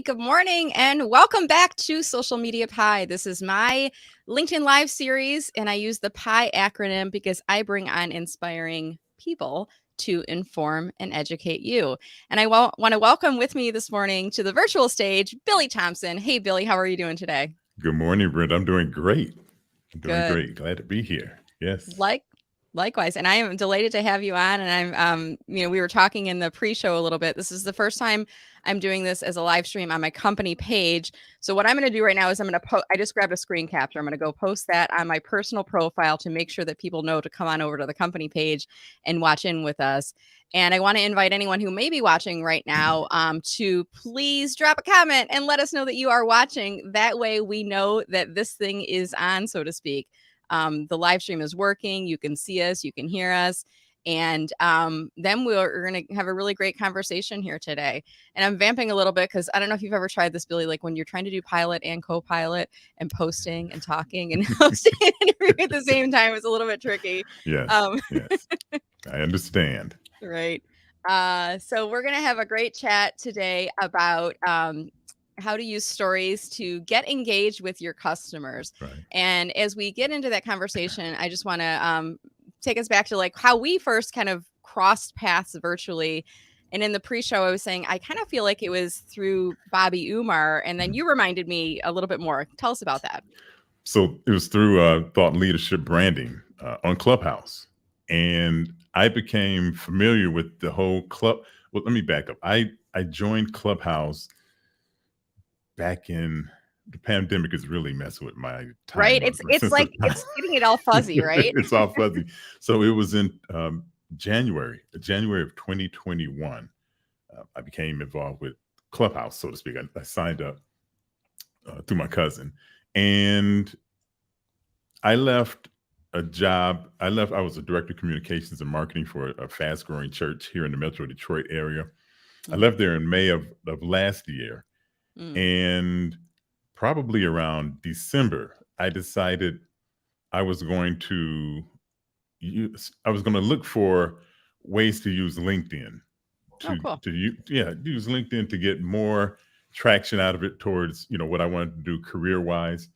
good morning, and welcome back to Social Media Pie. This is my LinkedIn Live series, and I use the PIE acronym because I bring on inspiring people to inform and educate you. And I want to welcome with me this morning to the virtual stage, Billye Thompson. Hey, Billye, how are you doing today? Good morning, Brenda. I'm doing great. Good. Glad to be here. Yes. Likewise, and I am delighted to have you on. And we were talking in the pre-show a little bit. This is the first time I'm doing this as a live stream on my company page. So what I'm going to do right now is I just grabbed a screen capture. I'm going to go post that on my personal profile to make sure that people know to come on over to the company page and watch in with us. And I want to invite anyone who may be watching right now to please drop a comment and let us know that you are watching. That way we know that this thing is on, so to speak. The live stream is working. You can see us, you can hear us. And then we're going to have a really great conversation here today. And I'm vamping a little bit because I don't know if you've ever tried this, Billye, like when you're trying to do pilot and co-pilot and posting and talking and hosting an interview at the same time is a little bit tricky. Yes. Yes. I understand. Right. So we're going to have a great chat today about how to use stories to get engaged with your customers. Right. And as we get into that conversation, I just want to take us back to like how we first kind of crossed paths virtually. And in the pre-show, I was saying, I kind of feel like it was through Bobby Umar. And then you reminded me a little bit more. Tell us about that. So it was through thought leadership branding on Clubhouse. And I became familiar with the whole club. Well, let me back up. I joined Clubhouse back in the pandemic is really messing with my time. Right. It's like it's getting it all fuzzy, right? It's all fuzzy. So it was in January of 2021. I became involved with Clubhouse, so to speak. I signed up through my cousin, and I left a job. I was a director of communications and marketing for a fast growing church here in the Metro Detroit area. I left there in May of last year. And probably around December, I decided I was going to look for ways to use LinkedIn use LinkedIn to get more traction out of it towards, what I wanted to do career wise.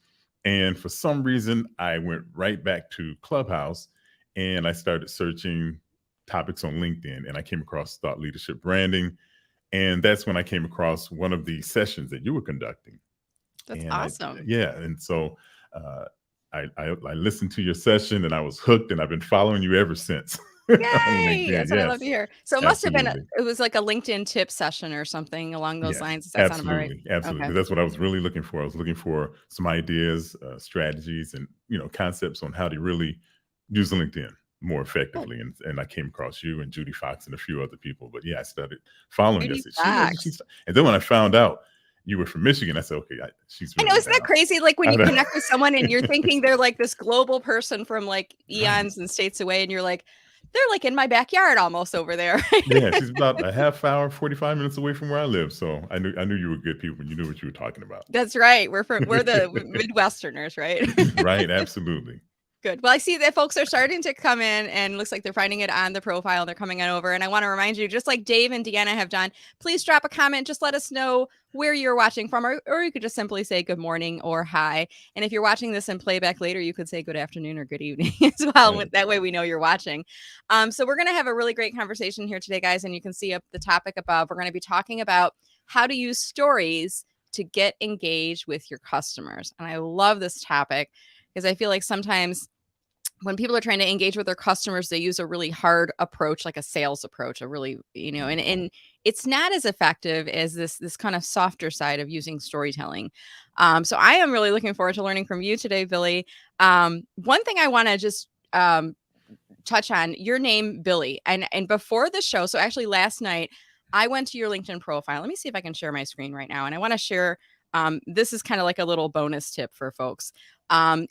And for some reason, I went right back to Clubhouse and I started searching topics on LinkedIn, and I came across thought leadership branding. And that's when I came across one of the sessions that you were conducting. That's awesome. And so I listened to your session and I was hooked, and I've been following you ever since. Yay! That's what I love to hear. So it must have been, it was like a LinkedIn tip session or something along those lines. Does that sound about right? Absolutely. Okay. That's what I was really looking for. I was looking for some ideas, strategies, and concepts on how to really use LinkedIn more effectively. And I came across you and Judy Fox and a few other people. But I started following us. And then when I found out you were from Michigan, I said, okay, she's really I know, isn't that crazy? Like when you connect with someone and you're thinking they're like this global person from like eons and states away, and you're like, they're like in my backyard almost over there. Yeah, she's about a half hour, 45 minutes away from where I live. So I knew you were good people and you knew what you were talking about. That's right. We're the Midwesterners, right? Right, absolutely. Good. Well, I see that folks are starting to come in, and looks like they're finding it on the profile. They're coming on over. And I want to remind you, just like Dave and Deanna have done, please drop a comment. Just let us know where you're watching from, or you could just simply say good morning or hi. And if you're watching this in playback later, you could say good afternoon or good evening as well. Right. That way we know you're watching. So we're going to have a really great conversation here today, guys. And you can see up the topic above, we're going to be talking about how to use stories to get engaged with your customers. And I love this topic because I feel like sometimes when people are trying to engage with their customers, they use a really hard approach, like a sales approach, a really, and it's not as effective as this kind of softer side of using storytelling. So I am really looking forward to learning from you today, Billye. One thing I want to just touch on, your name, Billye, and before the show, so actually last night, I went to your LinkedIn profile. Let me see if I can share my screen right now. And I want to share, this is kind of like a little bonus tip for folks.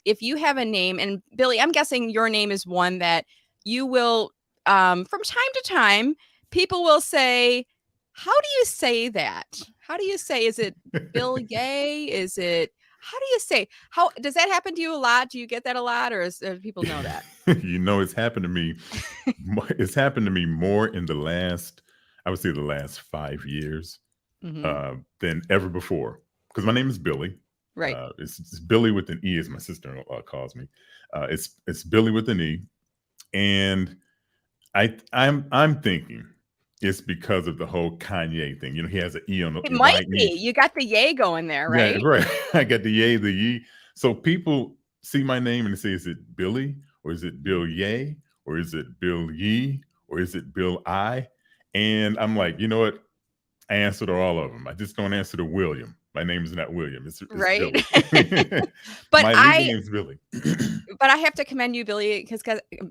If you have a name, and Billye, I'm guessing your name is one that you will, from time to time, people will say, how do you say that? How do you say, is it Billye? Is it, how do you say, how does that happen to you a lot? Do you get that a lot, or do people know that? It's happened to me. It's happened to me more in the last, I would say the last 5 years. than ever before, because my name is Billye. Right. It's Billye with an E, as my sister calls me. It's Billye with an E, and I'm thinking it's because of the whole Kanye thing. You know, he has an E on the It might right be. knee. You got the yay going there, Yeah, right? right. I got the yay, the ye. So people see my name and they say, is it Billye, or is it Billye, or is it Billye, or is it Bill I? And I'm like, you know what? I answer to all of them. I just don't answer to William. My name is not William. It's Right. Billye. But My legal name is Billye. But I have to commend you, Billye, because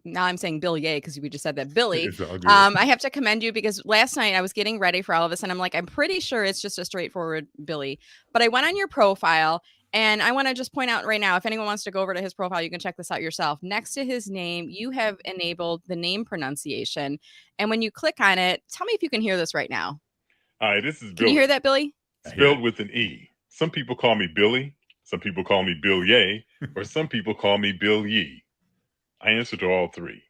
now I'm saying Billye because we just said that, Billye. It's all good. I have to commend you because last night I was getting ready for all of this, and I'm like, I'm pretty sure it's just a straightforward Billye. But I went on your profile, and I want to just point out right now, if anyone wants to go over to his profile, you can check this out yourself. Next to his name, you have enabled the name pronunciation, and when you click on it, tell me if you can hear this right now. Hi, this is Billye. Can you hear that, Billye? Spelled with an E. Some people call me Billy. Some people call me Billye, or some people call me Billye. I answer to all three.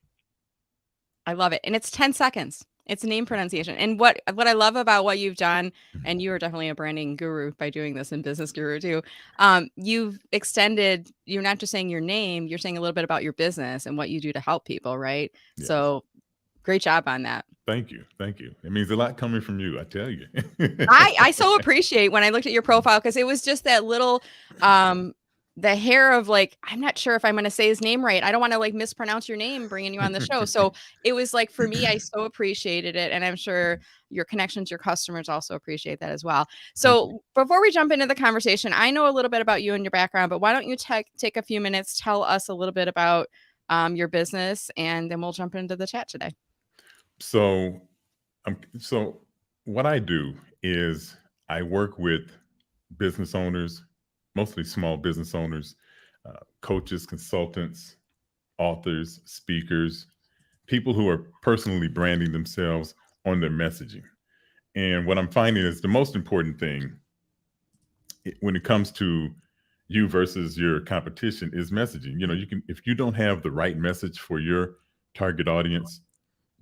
I love it. And it's 10 seconds. It's name pronunciation. And what I love about what you've done, and you are definitely a branding guru by doing this, and business guru too. You've extended, you're not just saying your name, you're saying a little bit about your business and what you do to help people, right? Yes. So great job on that. Thank you. Thank you. It means a lot coming from you, I tell you. I so appreciate when I looked at your profile, because it was just that little the hair of like, I'm not sure if I'm going to say his name right. I don't want to like mispronounce your name bringing you on the show. So it was like, for me, I so appreciated it. And I'm sure your connection to your customers also appreciate that as well. So before we jump into the conversation, I know a little bit about you and your background, but why don't you take a few minutes, tell us a little bit about your business, and then we'll jump into the chat today. So what I do is I work with business owners, mostly small business owners, coaches, consultants, authors, speakers, people who are personally branding themselves on their messaging. And what I'm finding is the most important thing when it comes to you versus your competition is messaging. You know, if you don't have the right message for your target audience,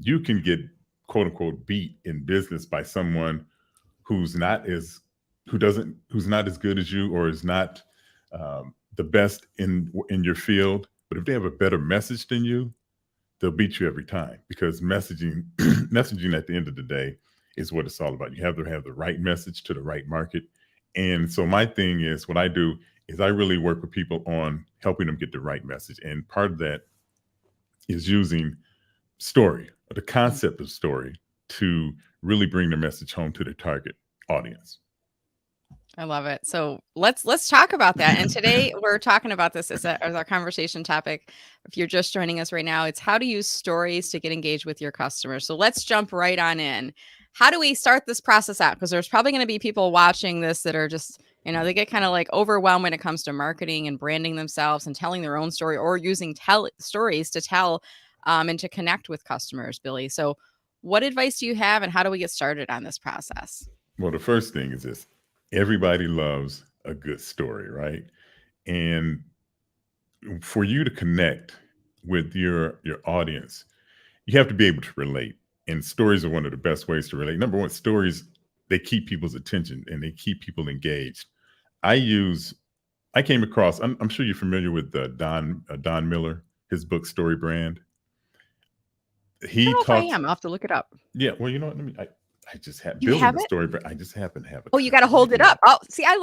you can get quote unquote beat in business by someone who's not as good as you, or is not the best in your field. But if they have a better message than you, they'll beat you every time, because messaging at the end of the day is what it's all about. You have to have the right message to the right market. And so my thing is, what I do is I really work with people on helping them get the right message. And part of that is using story, or the concept of story, to really bring the message home to their target audience. I love it. So let's talk about that. And today we're talking about this as our conversation topic. If you're just joining us right now, it's how to use stories to get engaged with your customers. So let's jump right on in. How do we start this process out? Because there's probably going to be people watching this that are just, they get kind of like overwhelmed when it comes to marketing and branding themselves and telling their own story, or using stories to tell and to connect with customers, Billye. So what advice do you have, and how do we get started on this process? Well, the first thing is this. Everybody loves a good story, right? And for you to connect with your audience, you have to be able to relate. And stories are one of the best ways to relate. Number one, stories, they keep people's attention and they keep people engaged. I came across, I'm sure you're familiar with Don Meller, his book, Story Brand. I am. I'll have to look it up. Yeah, well, you know what? I just have building the story, but I just happen to have it. Oh, you got to hold it up. Oh, see, I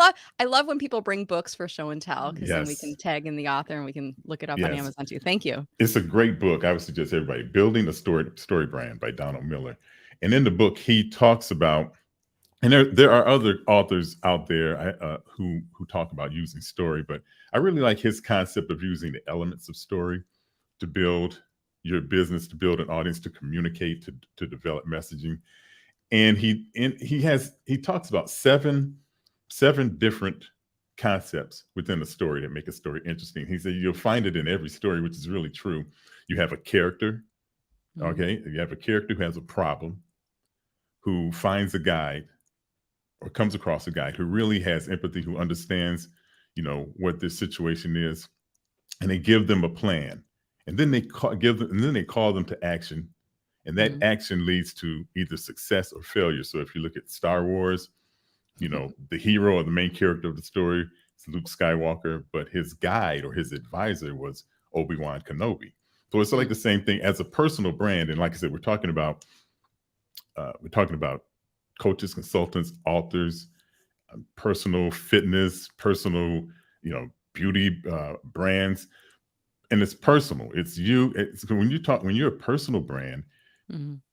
love when people bring books for show and tell, because then we can tag in the author and we can look it up on Amazon too. Thank you. It's a great book. I would suggest everybody. Building a Story Brand by Donald Miller. And in the book, he talks about, and there are other authors out there who talk about using story, but I really like his concept of using the elements of story to build your business, to build an audience, to communicate, to develop messaging. And he talks about seven different concepts within a story that make a story interesting. He said you'll find it in every story, which is really true. You have a character, okay? You have a character who has a problem, who finds a guide or comes across a guide who really has empathy, who understands, what their situation is, and they give them a plan, and then they call them to action. And that action leads to either success or failure. So if you look at Star Wars, You know, the hero or the main character of the story is Luke Skywalker, but his guide or his advisor was Obi-Wan Kenobi. So it's like the same thing as a personal brand. And like I said, we're talking about coaches, consultants, authors, personal fitness, personal, beauty brands. And it's personal. It's you. When you're a personal brand,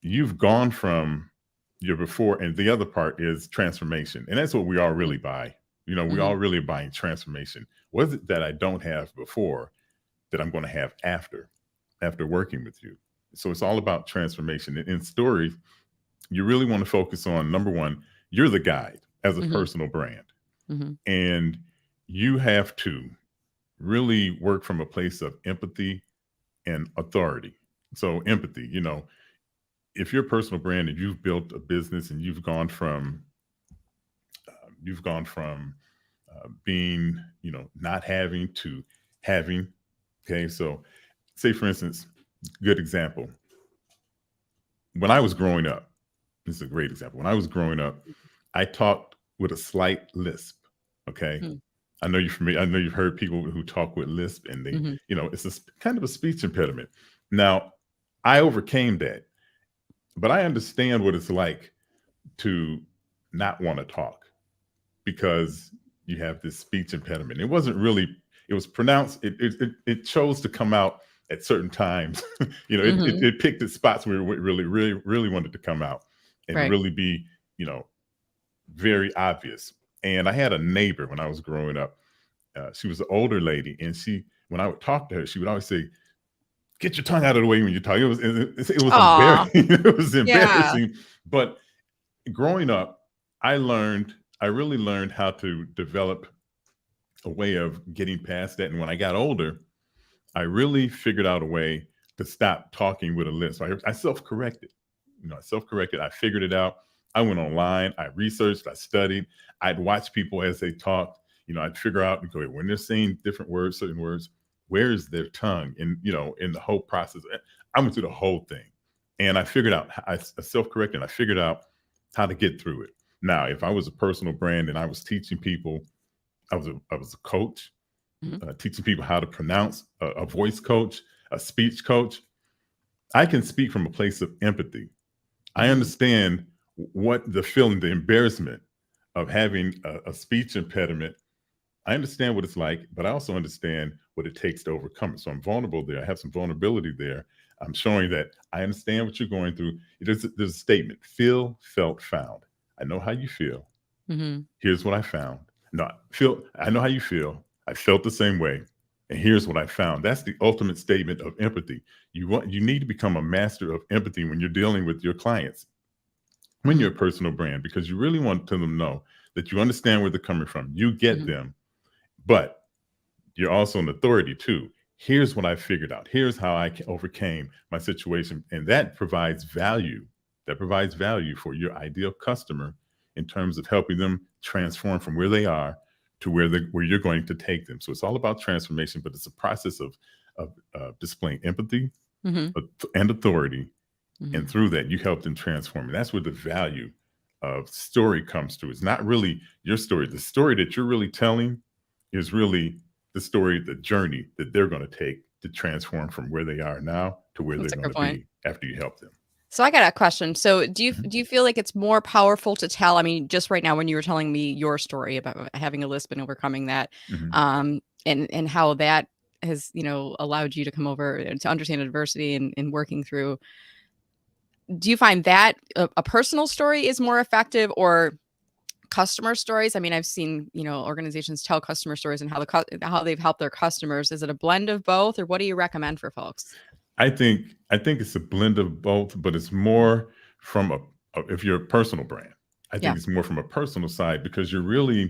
you've gone from your before, and the other part is transformation. And that's what we all really buy. We all really buying transformation. What is it that I don't have before that I'm going to have after working with you? So it's all about transformation. In stories, you really want to focus on, number one, you're the guide as a personal brand. And you have to really work from a place of empathy and authority. So empathy, if you're a personal brand and you've built a business and you've gone from being, not having to having. Okay. So say, for instance, good example. When I was growing up, this is a great example. When I was growing up, I talked with a slight lisp. Okay. I know you're familiar. I know you've heard people who talk with lisp, and they, it's a kind of a speech impediment. Now, I overcame that, but I understand what it's like to not want to talk because you have this speech impediment. It was pronounced. It chose to come out at certain times. It picked its spots where it really wanted to come out and really be, very obvious. And I had a neighbor when I was growing up. She was an older lady, and when I would talk to her, she would always say, "Get your tongue out of the way when you talk." It was embarrassing. It was embarrassing. Yeah. But growing up, I really learned how to develop a way of getting past that. And when I got older, I really figured out a way to stop talking with a lisp. I self-corrected. I figured it out. I went online, I researched, I studied, I'd watch people as they talked. I'd figure out when they're saying different words, certain words, where is their tongue? And, in the whole process, I went through the whole thing. And I figured out, I self-corrected, and I figured out how to get through it. Now, if I was a personal brand and I was teaching people, I was a coach, teaching people how to pronounce, a voice coach, a speech coach. I can speak from a place of empathy. I understand what the feeling, the embarrassment of having a speech impediment. I understand what it's like, but I also understand what it takes to overcome it. So I'm vulnerable there. I have some vulnerability there. I'm showing that I understand what you're going through. There's a statement: feel, felt, found. I know how you feel. Here's what I found. I know how you feel. I felt the same way. And here's what I found. That's the ultimate statement of empathy. You need to become a master of empathy when you're dealing with your clients, when you're a personal brand, because you really want them to know that you understand where they're coming from. You get them, but you're also an authority too. Here's what I figured out. Here's how I overcame my situation. And that provides value. That provides value for your ideal customer in terms of helping them transform from where they are to where you're going to take them. So it's all about transformation, but it's a process of displaying empathy and authority. And through that, you help them transform. And that's where the value of story comes through. It's not really your story. The story that you're really telling is really the story, the journey that they're going to take to transform from where they are now to where they're going to be after you help them. So I got a question. So do you feel like it's more powerful to tell? I mean, just right now when you were telling me your story about having a lisp and overcoming that, and how that has, allowed you to come over to understand adversity and working through. Do you find that a personal story is more effective, or customer stories? I mean, I've seen, organizations tell customer stories and how they've helped their customers. Is it a blend of both, or what do you recommend for folks? I think it's a blend of both, but it's more from if you're a personal brand, I think it's more from a personal side, because you're really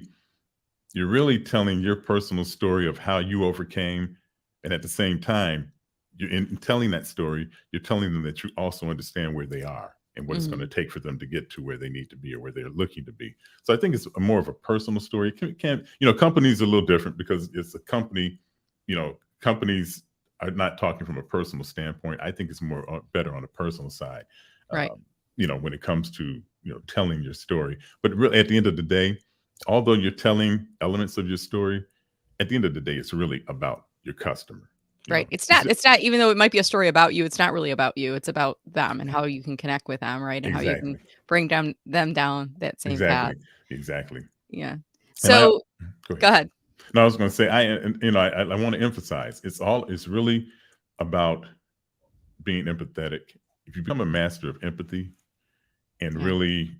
telling your personal story of how you overcame. And at the same time, in telling that story, you're telling them that you also understand where they are and what it's going to take for them to get to where they need to be or where they're looking to be. So I think it's more of a personal story. Companies are a little different because it's a company, companies are not talking from a personal standpoint. I think it's more better on the personal side, right? When it comes to telling your story. But really, at the end of the day, although you're telling elements of your story, at the end of the day, it's really about your customer. Right. It's not, even though it might be a story about you, it's not really about you. It's about them and how you can connect with them, right? And how you can bring them down that same path. Exactly. Yeah. So go ahead. No, I was going to say, I want to emphasize, it's really about being empathetic. If you become a master of empathy and really,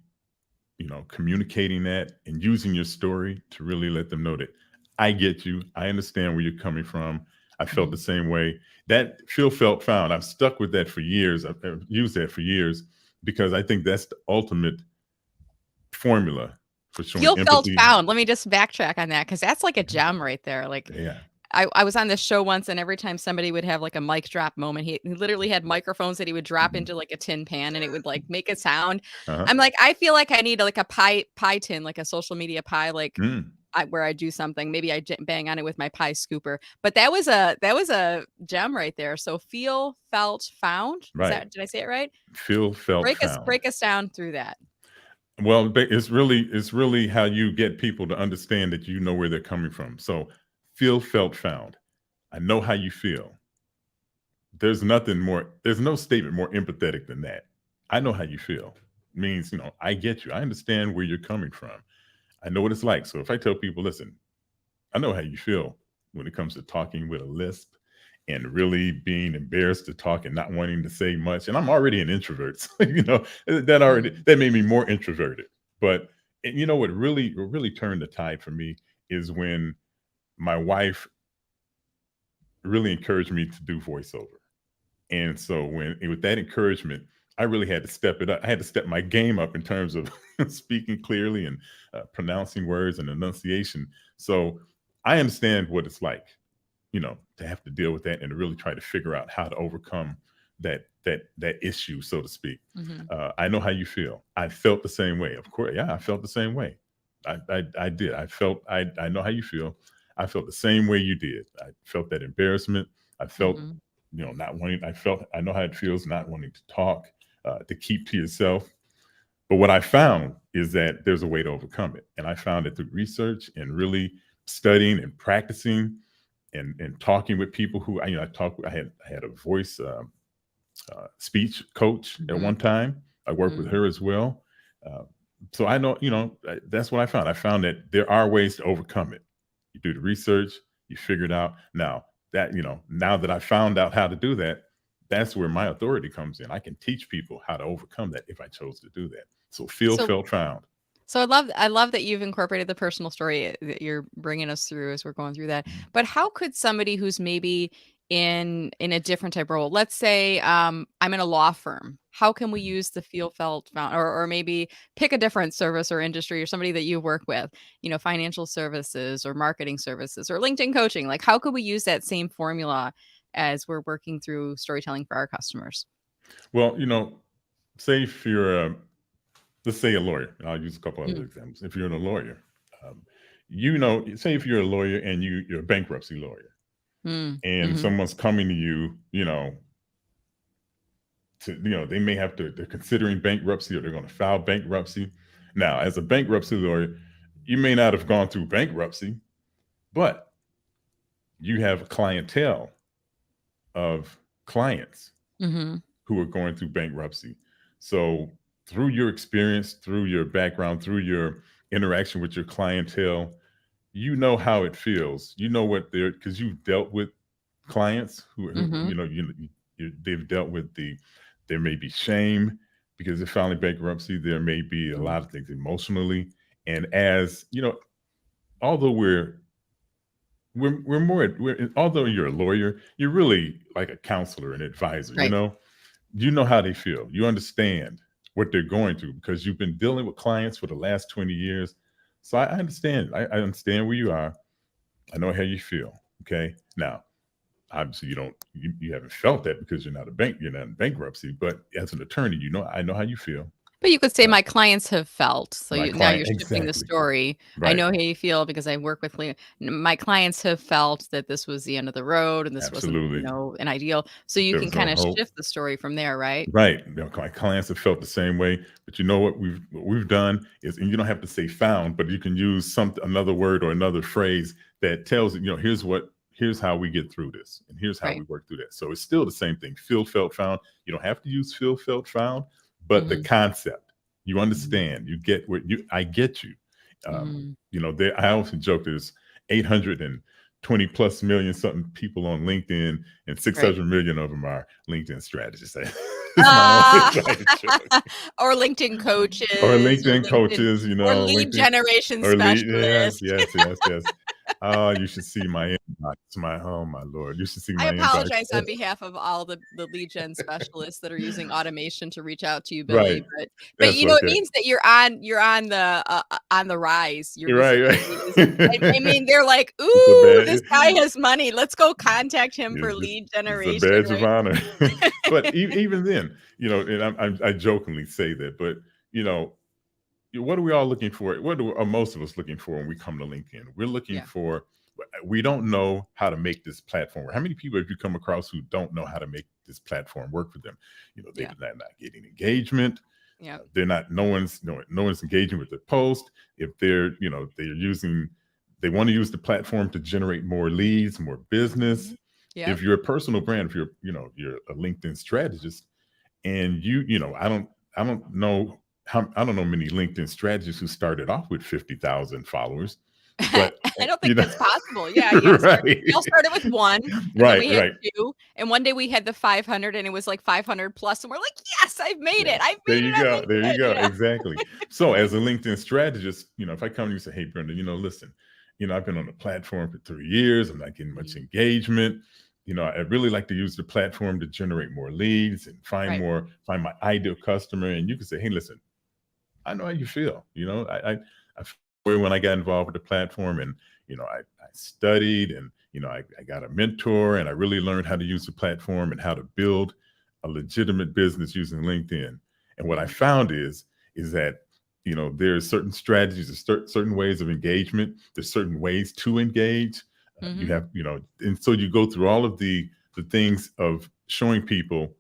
communicating that and using your story to really let them know that I get you, I understand where you're coming from. I felt the same way. That feel, felt, found. I've stuck with that for years. I've used that for years because I think that's the ultimate formula for showing feel, felt, empathy. found. Let me just backtrack on that because that's like a gem right there. Like, I was on this show once, and every time somebody would have like a mic drop moment, he literally had microphones that he would drop into like a tin pan, and it would like make a sound. I'm like, I feel like I need like a pie tin, like a social media pie, like where I do something. Maybe I bang on it with my pie scooper. But that was a gem right there. So feel, felt, found. Right. Did I say it right? Feel, felt, found. Break us down through that. Well, it's really how you get people to understand that you know where they're coming from. So feel, felt, found. I know how you feel. There's no statement more empathetic than that. I know how you feel. It means, I get you. I understand where you're coming from. I know what it's like. So if I tell people, listen, I know how you feel when it comes to talking with a lisp and really being embarrassed to talk and not wanting to say much. And I'm already an introvert. So, that made me more introverted. But what really turned the tide for me is when my wife really encouraged me to do voiceover. And so with that encouragement, I really had to step it up. I had to step my game up in terms of speaking clearly and pronouncing words and enunciation. So I understand what it's like, to have to deal with that and to really try to figure out how to overcome that issue, so to speak. I know how you feel. I felt the same way. Of course, I felt the same way. I did. I know how you feel. I felt the same way you did. I felt that embarrassment. I felt, not wanting. I know how it feels not wanting to talk, to keep to yourself. But what I found is that there's a way to overcome it, and I found it through research and really studying and practicing and talking with people who I had a voice speech coach at one time. I worked with her as well. So I know, that's what I found. I found that there are ways to overcome it. You do the research, you figure it out. Now that I found out how to do that, that's where my authority comes in. I can teach people how to overcome that if I chose to do that. So feel, felt, found. So I love that you've incorporated the personal story that you're bringing us through as we're going through that. But how could somebody who's maybe in a different type of role, let's say I'm in a law firm, how can we use the feel, felt, found, or maybe pick a different service or industry or somebody that you work with, financial services or marketing services or LinkedIn coaching? Like, how could we use that same formula as we're working through storytelling for our customers? Well, say if you're let's say a lawyer. I'll use a couple other examples. If you're a lawyer, say if you're a lawyer and you're a bankruptcy lawyer, and someone's coming to you, they may have to, they're considering bankruptcy or they're going to file bankruptcy. Now, as a bankruptcy lawyer, you may not have gone through bankruptcy, but you have a clientele of clients who are going through bankruptcy. So through your experience, through your background, through your interaction with your clientele, you know how it feels. You know what because you've dealt with clients who they've dealt with there may be shame because they're filing bankruptcy. There may be a lot of things emotionally. And as although although you're a lawyer, you're really like a counselor and advisor, right. You know how they feel. You understand what they're going through because you've been dealing with clients for the last 20 years. So I understand. I understand where you are. I know how you feel. Okay. Now, obviously you haven't felt that because you're not in bankruptcy, but as an attorney, I know how you feel. But you could say my clients have felt. So My now you're client, shifting the exactly. story. I Right. know how you feel because I work with my clients have felt that this was the end of the road and this wasn't, Absolutely. an ideal. So you There can was no kind of hope. shift the story from there, right? Right. My clients have felt the same way. But you know what we've done is, and you don't have to say found, but you can use another word or another phrase that tells it, here's how we get through this, and here's how Right. we work through that. So it's still the same thing. Feel, felt, found. You don't have to use feel, felt, found, but the Mhm. concept, you understand, you get I get you. Mhm. I often joke there's 820 plus million something people on LinkedIn, and Right. 600 million of them are LinkedIn strategists. It's my own Ah, inside joke. or LinkedIn Or coaches or LinkedIn LinkedIn coaches, or lead LinkedIn generation or lead. Yes, specialist. yes, yes, yes. Oh, you should see my inbox. Oh my Lord. You should see I my inbox. apologize on behalf of all the lead gen specialists that are using automation to reach out to you, Right. Billye, but That's it okay. means that you're on the rise. Your You're right, visibility is I right. mean, they're like, It's a "Ooh, this bad guy has money. Let's go contact him for it's, lead it's a generation," badge of right? honor. But even then, and I jokingly say that, but you know, what are we all looking for? Are most of us looking for when we come to LinkedIn? We're looking Yeah, for, we don't know how to make this platform work. How many people have you come across who don't know how to make this platform work for them? They're yeah, not getting engagement. yeah. They're not, no one's engaging with the post. If they want to use the platform to generate more leads, more business. Mhm. Yep. If you're a personal brand, if you're a LinkedIn strategist, and I don't know many LinkedIn strategists who started off with 50,000 followers, but I don't think that's possible. Yeah, right, we all started with 1, and then right, we had right. 2, and one day we had the 500, and it was like 500 plus, and we're like, "Yes, I've made Yeah. it. I've There made it you on go. There you LinkedIn," go. Exactly. So as a LinkedIn strategist, if I come to you and say, hey, Brenda, listen, I've been on the platform for 3 years. I'm not getting much Mhm. engagement. I'd really like to use the platform to generate more leads and find Right. my ideal customer. And you can say, hey, listen, I know how you feel. I feel when I got involved with the platform, and I studied, and I got a mentor, and I really learned how to use the platform and how to build a legitimate business using LinkedIn. And what I Mhm. found is that there's certain strategies, there's certain ways of engagement, there's certain ways to engage. You Mhm. have and so you go through all of the things of showing people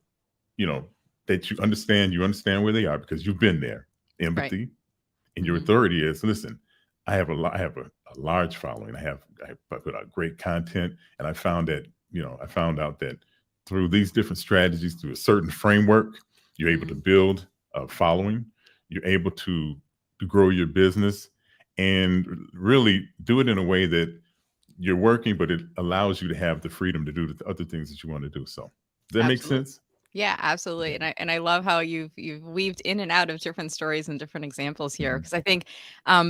you know that you understand where they are because you've been there. Right. Empathy. And your Mhm. authority is, listen, I have a large following. I put out great content, and I found out that through these different strategies, through a certain framework, you're able to Mhm. build a following. You're able to grow your business, and really do it in a way that you're working, but it allows you to have the freedom to do the other things that you want to do. So, does that make Absolutely. sense? Yeah, absolutely. And I love how you've weaved in and out of different stories and different examples here Mhm. because I think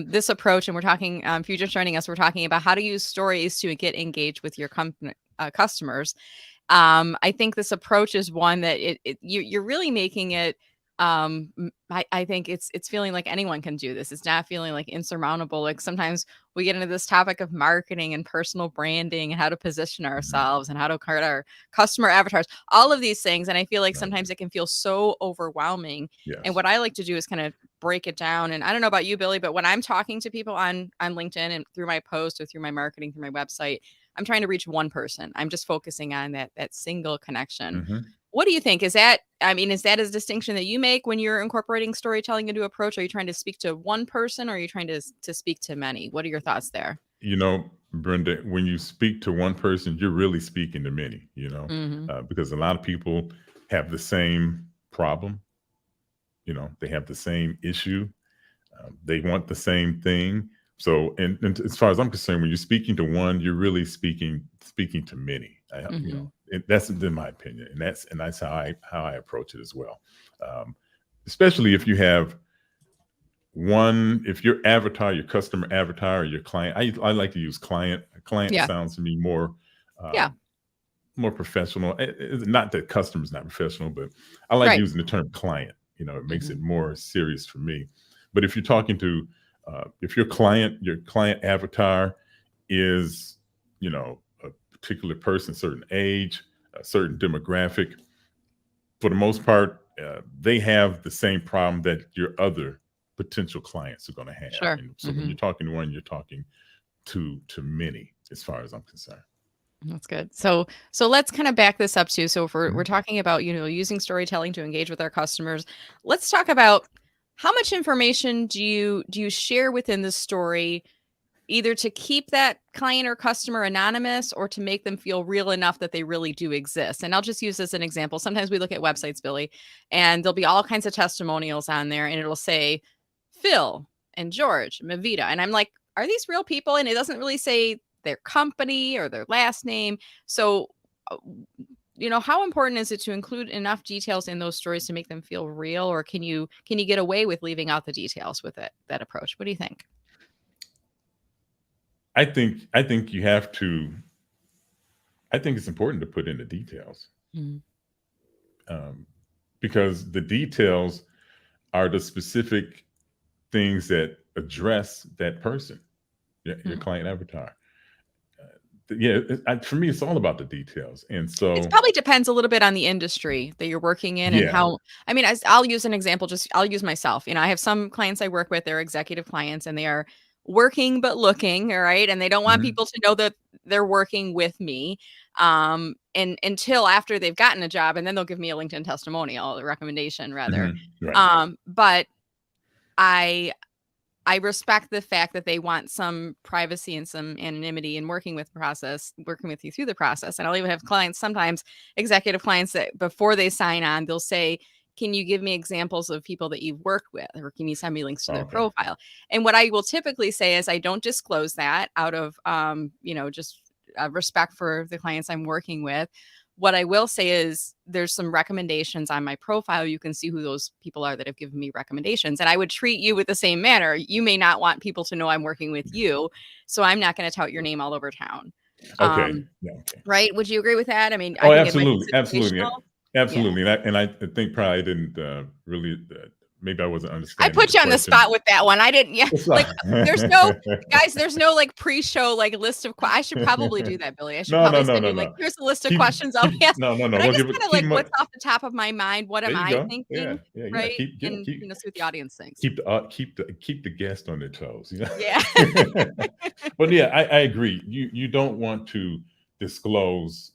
this approach, and we're talking, if you're just joining us, we're talking about how to use stories to get engaged with your customers. I think this approach is one that you're really making it. I think it's feeling like anyone can do this. It's not feeling like insurmountable. Like sometimes we get into this topic of marketing and personal branding and how to position Mhm. ourselves and how to create our customer avatars, all of these things. And I feel like Right. sometimes it can feel so overwhelming. And Yes. what I like to do is kind of break it down. And I don't know about you, Billye, but when I'm talking to people on LinkedIn and through my post or through my marketing, through my website, I'm trying to reach one person. I'm just focusing on that single connection. Mhm. What do you think? Is that a distinction that you make when you're incorporating storytelling into approach? Are you trying to speak to one person or are you trying to speak to many? What are your thoughts there? Brenda, when you speak to one person, you're really speaking to many, Mhm. because a lot of people have the same problem, they have the same issue, they want the same thing. So, and as far as I'm concerned, when you're speaking to one, you're really speaking to many. Mhm. That's in my opinion, and that's how I approach it as well. Um, Especially if you have if your avatar, your customer avatar, or your client, I like to use client. A client Yeah. sounds to me more Yeah. more professional. Not that customer's not professional, but I like Right. using the term client. It makes it Mhm. more serious for me. But if you're talking to if your client avatar is a particular person, certain age, a certain demographic, for the most part, they have the same problem that your other potential clients are going to have. Sure. And so when you're talking to one, you're talking to many, as far as I'm concerned. That's good. So let's kind of back this up too. So if we're Mhm. talking about, using storytelling to engage with our customers, let's talk about how much information do you share within the story, either to keep that client or customer anonymous or to make them feel real enough that they really do exist. And I'll just use this as an example. Sometimes we look at websites, Billye, and there'll be all kinds of testimonials on there, and it'll say Phil and George, Mavita. And I'm like, are these real people? And it doesn't really say their company or their last name. So, uh, how important is it to include enough details in those stories to make them feel real? Or can you get away with leaving out the details with that approach? What do you think? I think you have to. I think it's important to put in the details, Mhm. because the details are the specific things that address that person, your Mhm. client avatar. For me, it's all about the details, and It so probably depends a little bit on the industry that you're working in and yeah, how. I mean, I'll use an example. I'll use myself. I have some clients I work with. They're executive clients, and they are working but looking. All right, and they don't want Mhm, people to know that they're working with me, and until after they've gotten a job, and then they'll give me a LinkedIn testimonial, a recommendation rather. right, But I I respect the fact that they want some privacy and some anonymity in working with you through the process. And I'll even have clients, sometimes executive clients, that before they sign on, they'll say, can you give me examples of people that you've worked with? Or can you send me links to their okay, profile? And what I will typically say is I don't disclose that out of, just respect for the clients I'm working with. What I will say is there's some recommendations on my profile. You can see who those people are that have given me recommendations. And I would treat you with the same manner. You may not want people to know I'm working with you. So I'm not going to tout your name all over town. okay, Um, yeah, okay. right. Would you agree with that? I mean, I Oh, think it might absolutely, be absolutely, situational. Yeah. absolutely. And I think probably I didn't really. Maybe I wasn't I understanding put the you on the question. spot with that one. I didn't. Yeah. It's Like like there's no like pre-show like list of I should probably do that, Billye. I should no, no, probably no, send no, you like, no. here's a list of Keep questions I'll ask. no, no, no. But I Don't just give it. kind of Keep like them. what's off the top of my mind. What There am you I go. Yeah, thinking? yeah, yeah. Right. And see what the audience thinks. Keep the guest on their toes. Yeah. But yeah, I agree. You don't want to disclose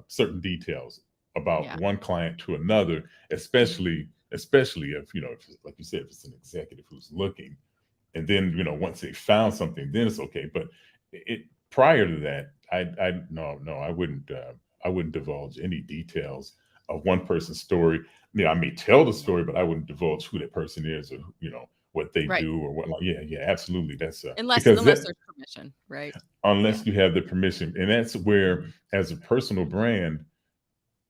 certain details about Yeah. one client to another, especially if if, like you said, if it's an executive who's looking, and then once they found something, then it's okay. But prior to that, I no, I wouldn't divulge any details of one person's story. I may tell the story, but I wouldn't divulge who that person is, or what they Right. do, or what. Like, yeah, absolutely. That's Unless because there's permission. Right. Yeah. unless you have the permission, and that's where, as a personal brand,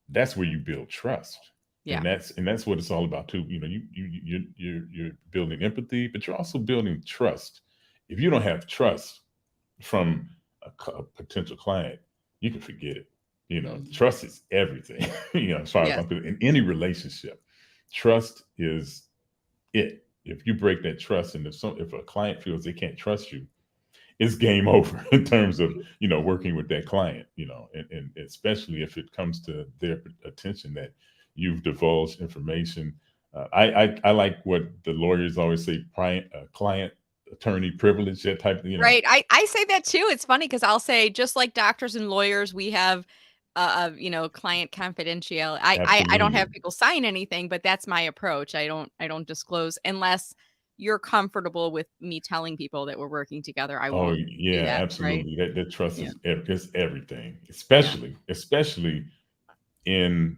that's where you build trust. Yeah. And that's what it's all about too. You're building empathy, but you're also building trust. If you don't have trust from a potential client, you can forget it. Mhm. Trust is everything. As far as Yes. I'm concerned, in any relationship, trust is it. If you break that trust, and if a client feels they can't trust you, it's game over in terms of working with that client. And especially if it comes to their attention that you've divulged information. I like what the lawyers always say: client attorney privilege, that type of. Right. I say that too. It's funny because I'll say, just like doctors and lawyers, we have client confidentiality. I don't have Absolutely. people sign anything, but that's my approach. I don't disclose unless you're comfortable with me telling people that we're working together. I Oh won't do yeah, that. Right. absolutely. That trust Yeah. is everything, Yeah. especially in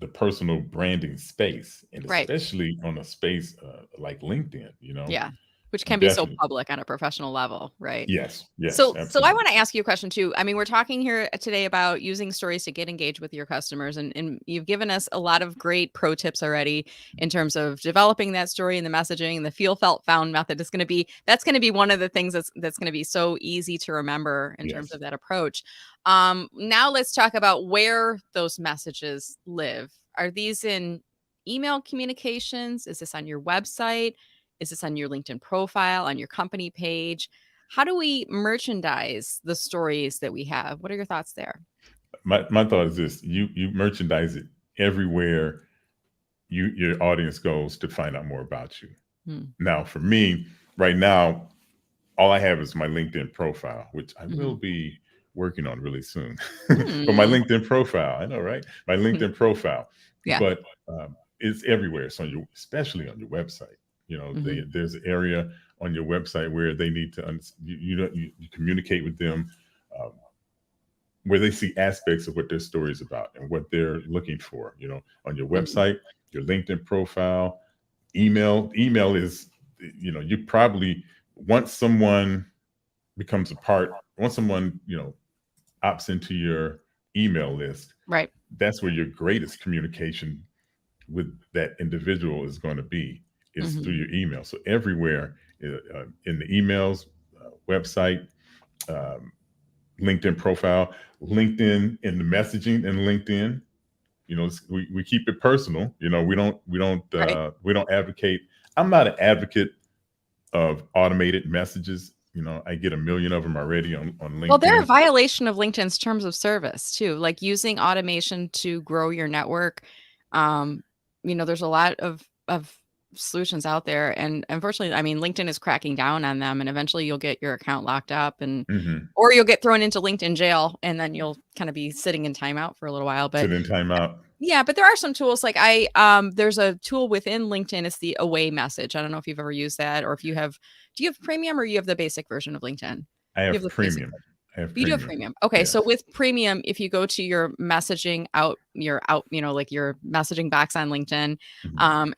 the personal branding space, and Right. especially on a space like LinkedIn. Yeah. Which can be so Definitely. public on a professional level, right? Yes, So I absolutely. want to ask you a question too. I mean, we're talking here today about using stories to get engaged with your customers, and you've given us a lot of great pro tips already in terms of developing that story and the messaging and the feel, felt, found method. That's going to be one of the things that's going to be so easy to remember in terms Yes. of that approach. Now let's talk about where those messages live. Are these in email communications? Is this on your website? Is this on your LinkedIn profile, on your company page? How do we merchandise the stories that we have? What are your thoughts there? My thought is this: you merchandise it everywhere your audience goes to find out more about you. Hmm. Now, for me, right now, all I have is my LinkedIn profile, which I will be working on really soon. But my LinkedIn profile, I know, right? My LinkedIn profile, Yeah. but it's everywhere. So especially on your website, there's an area on your website where they need to you communicate with them, where they see aspects of what their story is about and what they're looking for. On your website, your LinkedIn profile, email. Email is, you probably, once someone opts into your email list, Right. that's where your greatest communication with that individual is going to be, is through your email. So everywhere, in the emails, website, LinkedIn profile, LinkedIn, in the messaging in LinkedIn, we keep it personal. We don't advocate. I'm not an advocate of automated messages. I get a million of them already on LinkedIn. Well, they're a violation of LinkedIn's terms of service too, like using automation to grow your network. There's a lot of solutions out there, and unfortunately, I mean, LinkedIn is cracking down on them, and eventually you'll get your account locked up, and or you'll get thrown into LinkedIn jail, and then you'll kind of be sitting in timeout for a little while. But sit in timeout. Yeah, but there are some tools like there's a tool within LinkedIn. It's the away message. I don't know if you've ever used that, or if you have. Do you have premium, or you have the basic version of LinkedIn? I You have the basic premium. You do have premium. Okay, Yes. so with premium, if you go to your messaging like your messaging box on LinkedIn,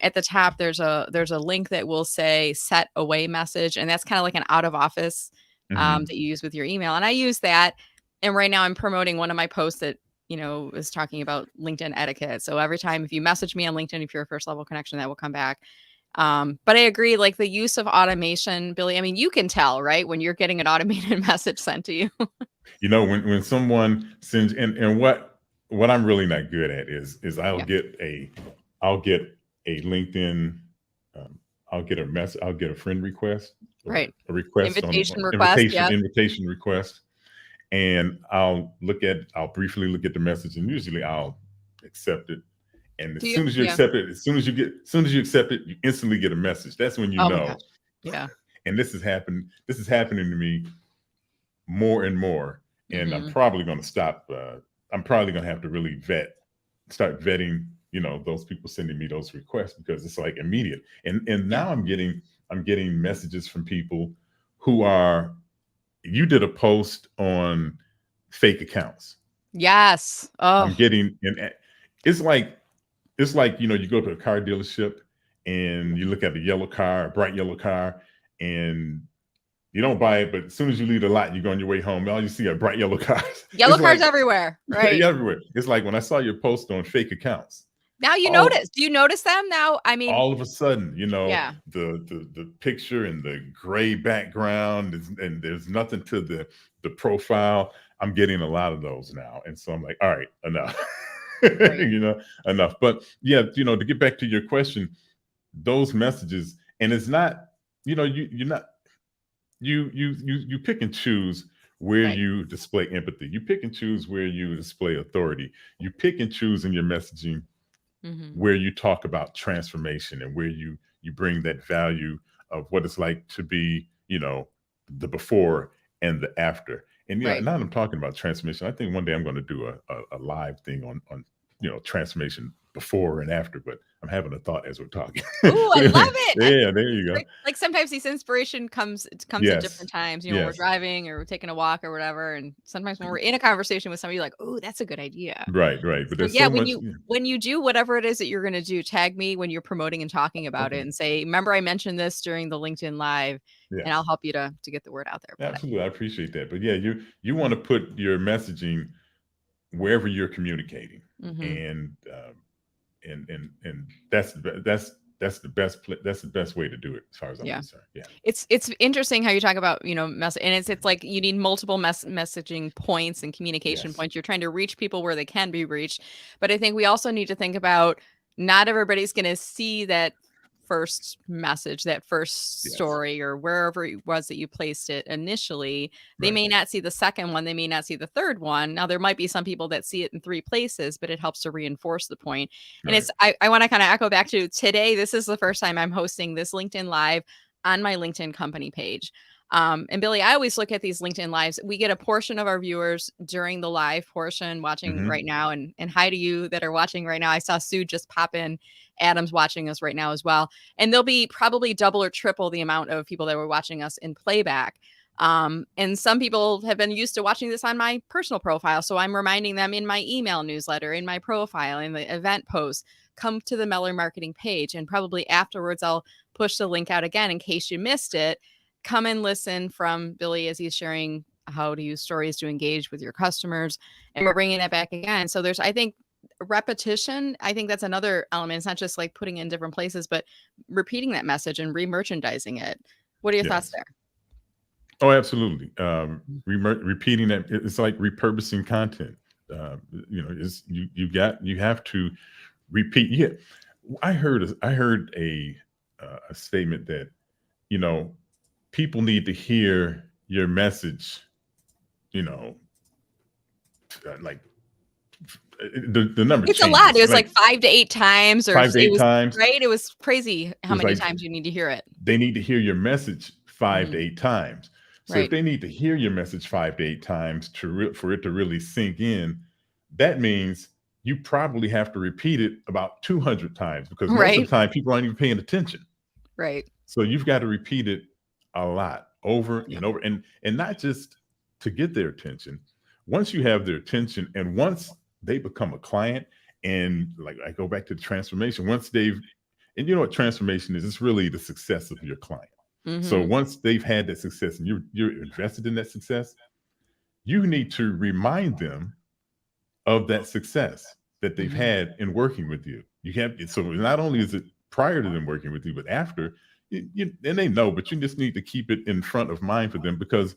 at the top there's a link that will say set away message, and that's kind of like an out of office that you use with your email. And I use that. And right now I'm promoting one of my posts that is talking about LinkedIn etiquette. So every time if you message me on LinkedIn, if you're a first level connection, that will come back. But I agree, like the use of automation, Billye, I mean, you can tell, right, when you're getting an automated message sent to you. When someone sends, and what I'm really not good at is I'll get a LinkedIn, I'll get a friend request, right? A request Invitation request, invitation request, and I'll briefly look at the message, and usually I'll accept it. And as soon as you accept it, as soon as you accept it, you instantly get a message. That's when you Oh know. my gosh. Yeah. And this is happening to me more and more. And I'm probably going to stop. I'm probably going to have to really start vetting, those people sending me those requests, because it's like immediate. And now I'm getting messages from people who are, you did a post on fake accounts. Yes. Oh. I'm getting, and it's like, you go to a car dealership and you look at a bright yellow car, and you don't buy it, but as soon as you leave the lot, you go on your way home, all you see are bright yellow cars. Yellow cars everywhere, right? Everywhere. It's like when I saw your post on fake accounts. Now you notice. Do you notice them now? I mean, all of a sudden, the picture and the gray background, and there's nothing to the profile. I'm getting a lot of those now, and so I'm like, all right, enough. Right. Enough. But yeah, to get back to your question, those messages, and it's not, you're not. You pick and choose where you display empathy. You pick and choose where you display authority. You pick and choose in your messaging where you talk about transformation, and where you bring that value of what it's like to be, the before and the after. And now I'm talking about transformation. I think one day I'm going to do a live thing on transformation before and after, but I'm having a thought as we're talking. Oh, I love it. Yeah, there you go. Like sometimes this inspiration comes at different times, when we're driving or we're taking a walk or whatever. And sometimes when we're in a conversation with somebody, you're like, oh, that's a good idea. Right. But there's when you do whatever it is that you're going to do, tag me when you're promoting and talking about it, and say, remember, I mentioned this during the LinkedIn Live, and I'll help you to get the word out there. Absolutely. I appreciate that. But yeah, you want to put your messaging wherever you're communicating. And that's the best way to do it, as far as I'm concerned. Yeah. It's interesting how you talk about, and it's like you need multiple messaging points and communication points. You're trying to reach people where they can be reached. But I think we also need to think about, not everybody's going to see that first message, that first Yes. story, or wherever it was that you placed it initially. They Right. may not see the second one. They may not see the third one. Now, there might be some people that see it in 3 places, but it helps to reinforce the point. And Right. I want to kind of echo back to today. This is the first time I'm hosting this LinkedIn Live on my LinkedIn company page. And Billye, I always look at these LinkedIn Lives. We get a portion of our viewers during the live portion watching right now. And hi to you that are watching right now. I saw Sue just pop in. Adam's watching us right now as well. And there'll be probably double or triple the amount of people that were watching us in playback. And some people have been used to watching this on my personal profile. So I'm reminding them in my email newsletter, in my profile, in the event posts, come to the Meller marketing page. And probably afterwards, I'll push the link out again in case you missed it. Come and listen from Billye as he's sharing how to use stories to engage with your customers. And we're bringing that back again. So there's, I think, repetition. I think that's another element. It's not just like putting it in different places, but repeating that message and re-merchandising it. What are your thoughts there? Oh, absolutely. Repeating that, it's like repurposing content. It's you have to repeat. Yeah, I heard a statement that people need to hear your message. Like the number. It's changes. a lot. It was like 5 to 8 times, or 5 to 8 times. Right? It was crazy how many like, times you need to hear it. They need to hear your message 5 to 8 times. So if they need to hear your message 5 to 8 times for it to really sink in, that means you probably have to repeat it about 200 times, because most of the time people aren't even paying attention. Right. So you've got to repeat it a lot, over and over, and not just to get their attention. Once you have their attention, and once they become a client, and like I go back to the transformation, and you know what transformation is? It's really the success of your client. So once they've had that success and you're invested in that success, you need to remind them of that success that they've had in working with you. So not only is it prior to them working with you, but after, and they know, but you just need to keep it in front of mind for them, because,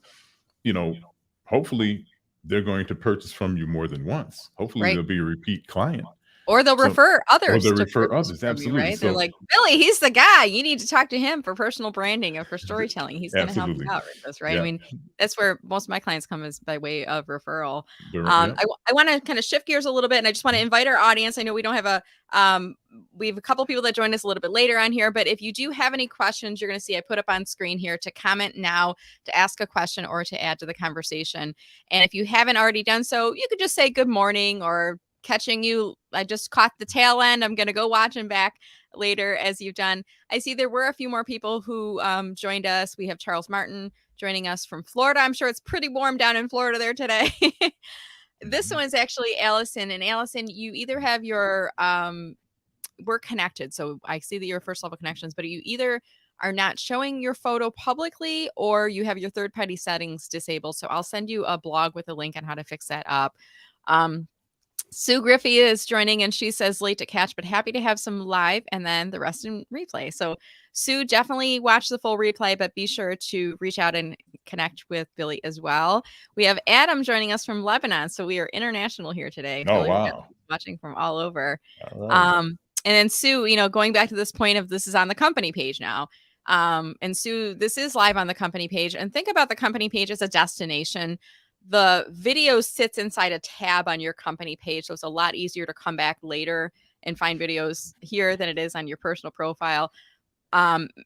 hopefully they're going to purchase from you more than once. Hopefully they'll be a repeat client. Or they'll refer others. Absolutely. Right? They're like, Billye, he's the guy. You need to talk to him for personal branding or for storytelling. He's going to help you out with this, right? Yeah. I mean, that's where most of my clients come, is by way of referral. I want to kind of shift gears a little bit, and I just want to invite our audience. I know we don't have we have a couple people that joined us a little bit later on here, but if you do have any questions, you're going to see I put up on screen here to comment now, to ask a question, or to add to the conversation. And if you haven't already done so, you could just say good morning, or catching you. I just caught the tail end. I'm going to go watch him back later as you've done. I see there were a few more people who joined us. We have Charles Martin joining us from Florida. I'm sure it's pretty warm down in Florida there today. This one's actually Allison. And Allison, you either have your, we're connected. So I see that you're first level connections, but you either are not showing your photo publicly, or you have your third-party settings disabled. So I'll send you a blog with a link on how to fix that up. Sue Griffey is joining, and she says late to catch, but happy to have some live and then the rest in replay. So Sue, definitely watch the full replay, but be sure to reach out and connect with Billye as well. We have Adam joining us from Lebanon. So we are international here today. Oh, wow. Watching from all over. All right. And then Sue, going back to this point of this is on the company page now. And Sue, this is live on the company page, and think about the company page as a destination. The video sits inside a tab on your company page. So it's a lot easier to come back later and find videos here than it is on your personal profile.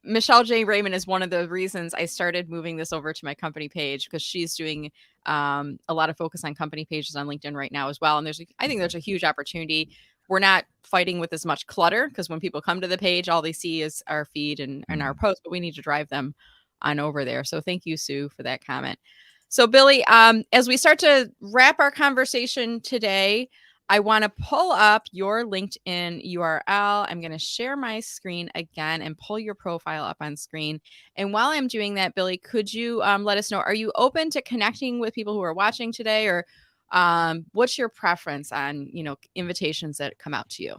Michelle J. Raymond is one of the reasons I started moving this over to my company page, because she's doing a lot of focus on company pages on LinkedIn right now as well. And I think there's a huge opportunity. We're not fighting with as much clutter, because when people come to the page, all they see is our feed and our posts, but we need to drive them on over there. So thank you, Sue, for that comment. So Billye, as we start to wrap our conversation today, I want to pull up your LinkedIn URL. I'm going to share my screen again and pull your profile up on screen. And while I'm doing that, Billye, could you let us know, are you open to connecting with people who are watching today, or what's your preference on, invitations that come out to you?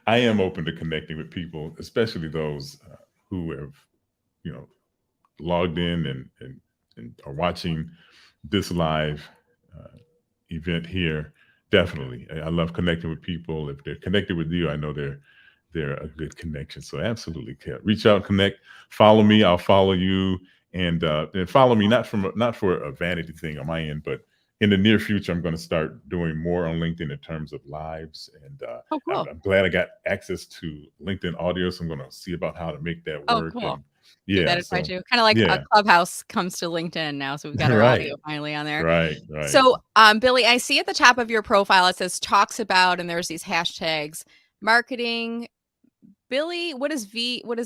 I am open to connecting with people, especially those who have, logged in and are watching this live event here. Definitely. I love connecting with people. If they're connected with you, I know they're they're a good connection. So absolutely, reach out, connect, follow me. I'll follow you, and follow me not for a vanity thing on my end, but in the near future, I'm going to start doing more on LinkedIn in terms of lives. And Oh, cool. I'm glad I got access to LinkedIn audio. So I'm going to see about how to make that Oh, work. cool. And Give that yeah, a try so too. Kind of like a yeah, Clubhouse comes to LinkedIn now. So we've got our right, audio finally on there. right. So, Billye, I see at the top of your profile, it says talks about, and there's these hashtags, marketing. Billye, what does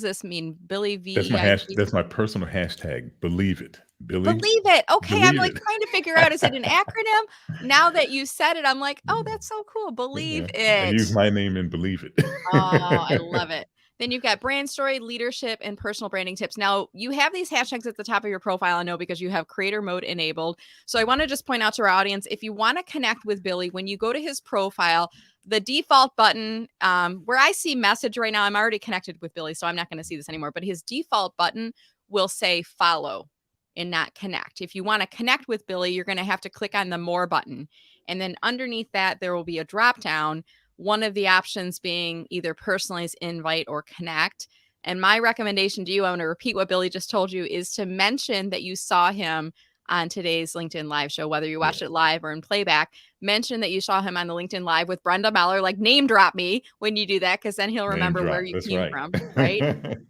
this mean? Billye VEIT? That's my personal hashtag. Believe it, Billye. Believe it. Okay. I'm Believe like it. trying to figure out, is it an acronym? Now that you said it, I'm like, oh, that's so cool. Believe I use it. my name and believe it. Oh, I love it. Then you've got brand story, leadership, and personal branding tips. Now, you have these hashtags at the top of your profile, I know, because you have creator mode enabled. So I want to just point out to our audience, if you want to connect with Billye, when you go to his profile, the default button, where I see message right now, I'm already connected with Billye, so I'm not going to see this anymore, but his default button will say follow and not connect. If you want to connect with Billye, you're going to have to click on the more button. And then underneath that, there will be a drop down, one of the options being either personalize, invite, or connect. And my recommendation to you, I want to repeat what Billye just told you, is to mention that you saw him on today's LinkedIn Live show, whether you watched it live or in playback. Mention that you saw him on the LinkedIn Live with Brenda Meller, like name drop me when you do that, because then he'll remember where you came from, right?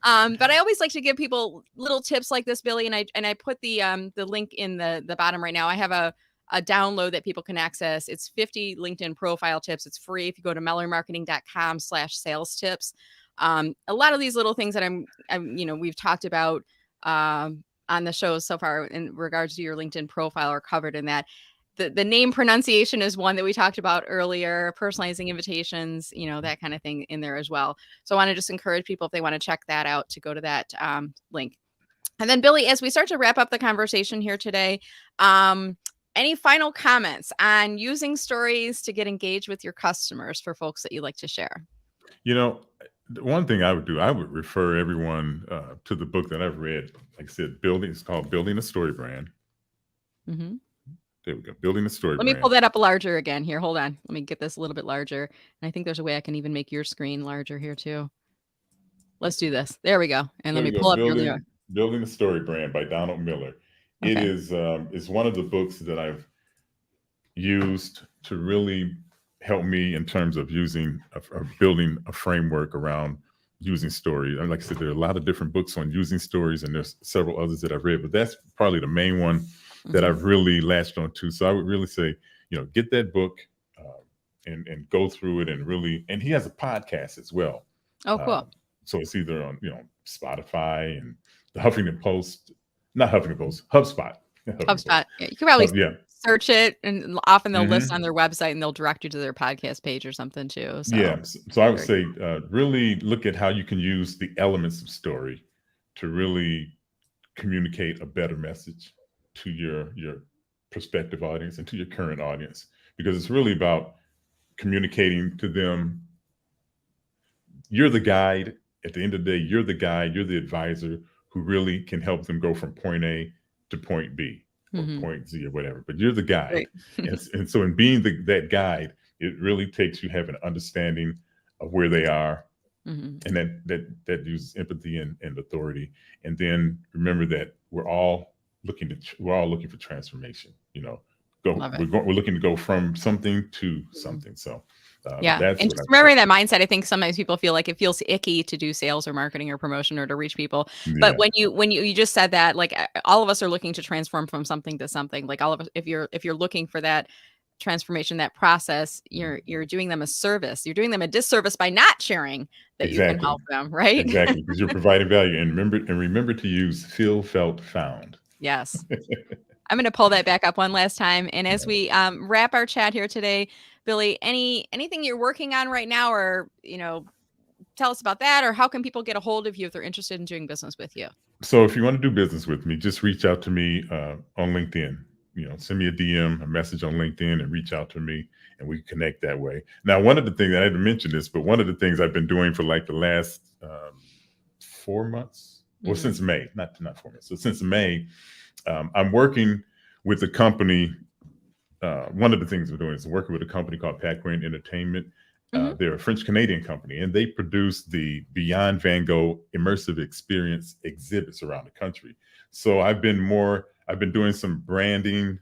But I always like to give people little tips like this, Billye, and I put the link in the bottom right now. I have a download that people can access. It's 50 LinkedIn profile tips. It's free if you go to mellermarketing.com/sales tips. A lot of these little things that we've talked about on the shows so far in regards to your LinkedIn profile are covered in that. The name pronunciation is one that we talked about earlier, personalizing invitations, that kind of thing in there as well. So I want to just encourage people, if they want to check that out, to go to that link. And then Billye, as we start to wrap up the conversation here today, any final comments on using stories to get engaged with your customers for folks that you like to share? One thing I would do, I would refer everyone to the book that I've read. Like I said, it's called Building a Story Brand. Mm-hmm. There we go. Building a Story Brand. Let me pull that up larger again here. Hold on. Let me get this a little bit larger. And I think there's a way I can even make your screen larger here too. Let's do this. There we go. And let me pull up your Building a Story Brand by Donald Meller. Okay. It is one of the books that I've used to really help me in terms of building a framework around using stories. And like I said, there are a lot of different books on using stories, and there's several others that I've read, but that's probably the main one that I've really latched on to. So I would really say, get that book and go through it and he has a podcast as well. Oh, cool. So it's either on, Spotify and the Huffington Post, not Huffington Post, HubSpot. HubSpot. Yeah, you can probably search it, and often they'll list on their website and they'll direct you to their podcast page or something too. So. So I would say really look at how you can use the elements of story to really communicate a better message to your prospective audience and to your current audience, because it's really about communicating to them. You're the guide. At the end of the day, you're the guide, you're the advisor who really can help them go from point A to point B or point Z or whatever. But you're the guide. Right. and so in being that guide, it really takes you having an understanding of where they are. And that uses empathy and authority. And then remember that we're all looking for transformation. We're looking to go from something to something. So and just remembering that mindset. I think sometimes people feel like it feels icky to do sales or marketing or promotion or to reach people. But when you just said that, like all of us are looking to transform from something to something. Like all of us, if you're looking for that transformation, that process, you're doing them a service. You're doing them a disservice by not sharing that you can help them, right? Exactly, because you're providing value. And remember to use feel, felt, found. Yes. I'm going to pull that back up one last time. And as we wrap our chat here today, Billye, anything you're working on right now, or, tell us about that, or how can people get a hold of you if they're interested in doing business with you? So if you want to do business with me, just reach out to me on LinkedIn. Send me a DM, a message on LinkedIn, and reach out to me, and we can connect that way. Now, one of the things, I didn't mention this, but one of the things I've been doing for like the last 4 months, or since May, not 4 months. So since May, I'm working with a company. One of the things I'm doing is working with a company called Pack Brand Entertainment, They're a French Canadian company, and they produce the Beyond Van Gogh immersive experience exhibits around the country. So I've been doing some branding,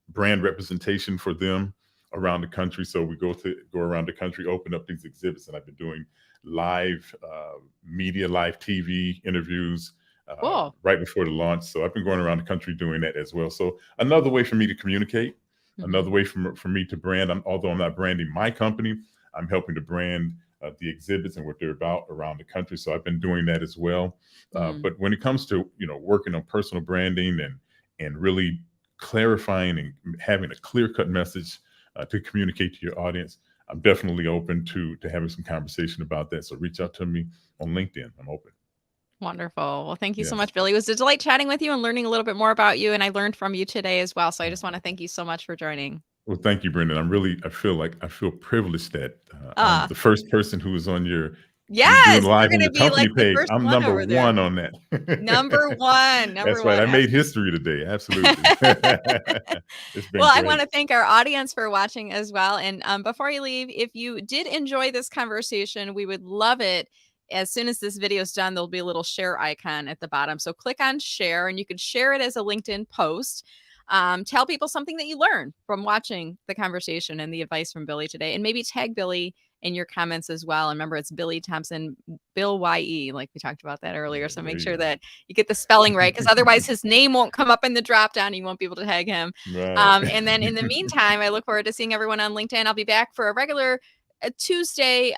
brand representation for them around the country. So we go around the country, open up these exhibits, and I've been doing live media, live TV interviews right before the launch. So I've been going around the country doing that as well. So another way for me to communicate, another way for me to brand. Although I'm not branding my company, I'm helping to brand the exhibits and what they're about around the country. So I've been doing that as well. But when it comes to working on personal branding and really clarifying and having a clear-cut message to communicate to your audience, I'm definitely open to having some conversation about that. So reach out to me on LinkedIn. I'm open. Wonderful. Well, thank you so much, Billye. It was a delight chatting with you and learning a little bit more about you. And I learned from you today as well. So I just want to thank you so much for joining. Well, thank you, Brenda. I feel privileged that I'm the first person who is on your doing live on your company page. I'm number one on that. Number one. That's right. I made history today. Absolutely. Well, I want to thank our audience for watching as well. And before you leave, if you did enjoy this conversation, we would love it. As soon as this video is done, there'll be a little share icon at the bottom. So click on share, and you can share it as a LinkedIn post. Tell people something that you learned from watching the conversation and the advice from Billye today, and maybe tag Billye in your comments as well. And remember, it's Billye Thompson, Billye, like we talked about that earlier. So make sure that you get the spelling right, because otherwise his name won't come up in the drop down. You won't be able to tag him. Right. And then in the meantime, I look forward to seeing everyone on LinkedIn. I'll be back for a regular Tuesday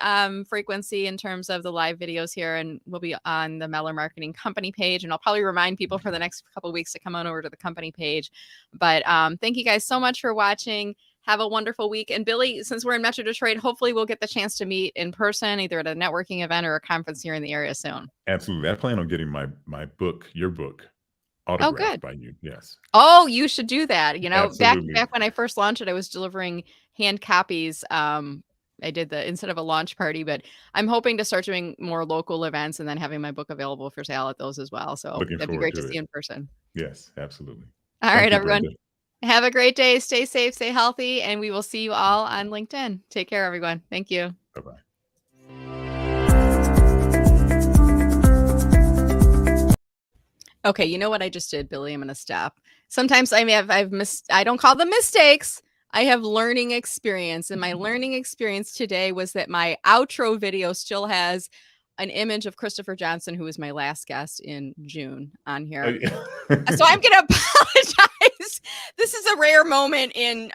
frequency in terms of the live videos here, and we'll be on the Meller Marketing company page, and I'll probably remind people for the next couple of weeks to come on over to the company page. But thank you guys so much for watching. Have a wonderful week. And Billye, since we're in Metro Detroit, hopefully we'll get the chance to meet in person, either at a networking event or a conference here in the area soon. Absolutely. I plan on getting my book, your book, autographed by you. Yes. Oh, you should do that. Absolutely. back when I first launched it, I was delivering hand copies. I did instead of a launch party, but I'm hoping to start doing more local events and then having my book available for sale at those as well. So that'd be great to see in person. Yes, absolutely. All right, everyone. Brenda. Have a great day. Stay safe, stay healthy, and we will see you all on LinkedIn. Take care, everyone. Thank you. Bye-bye. Okay, you know what I just did, Billye? I'm going to stop. Sometimes I don't call them mistakes. I have learning experience, and my learning experience today was that my outro video still has an image of Christopher Johnson, who was my last guest in June on here. Oh, yeah. So I'm going to apologize. This is a rare moment in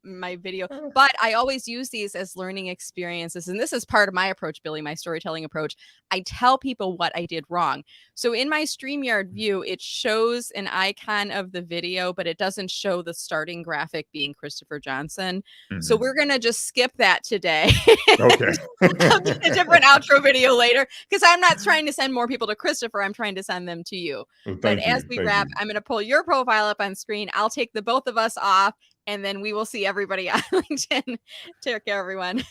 my video, but I always use these as learning experiences. And this is part of my approach, Billye, my storytelling approach. I tell people what I did wrong. So in my StreamYard view, it shows an icon of the video, but it doesn't show the starting graphic being Christopher Johnson. So we're going to just skip that today. Okay. I'll do a different outro video later, because I'm not trying to send more people to Christopher. I'm trying to send them to you. Well, but as we wrap, I'm going to pull your profile up on screen. I'll take the both of us off, and then we will see everybody on LinkedIn. Take care, everyone.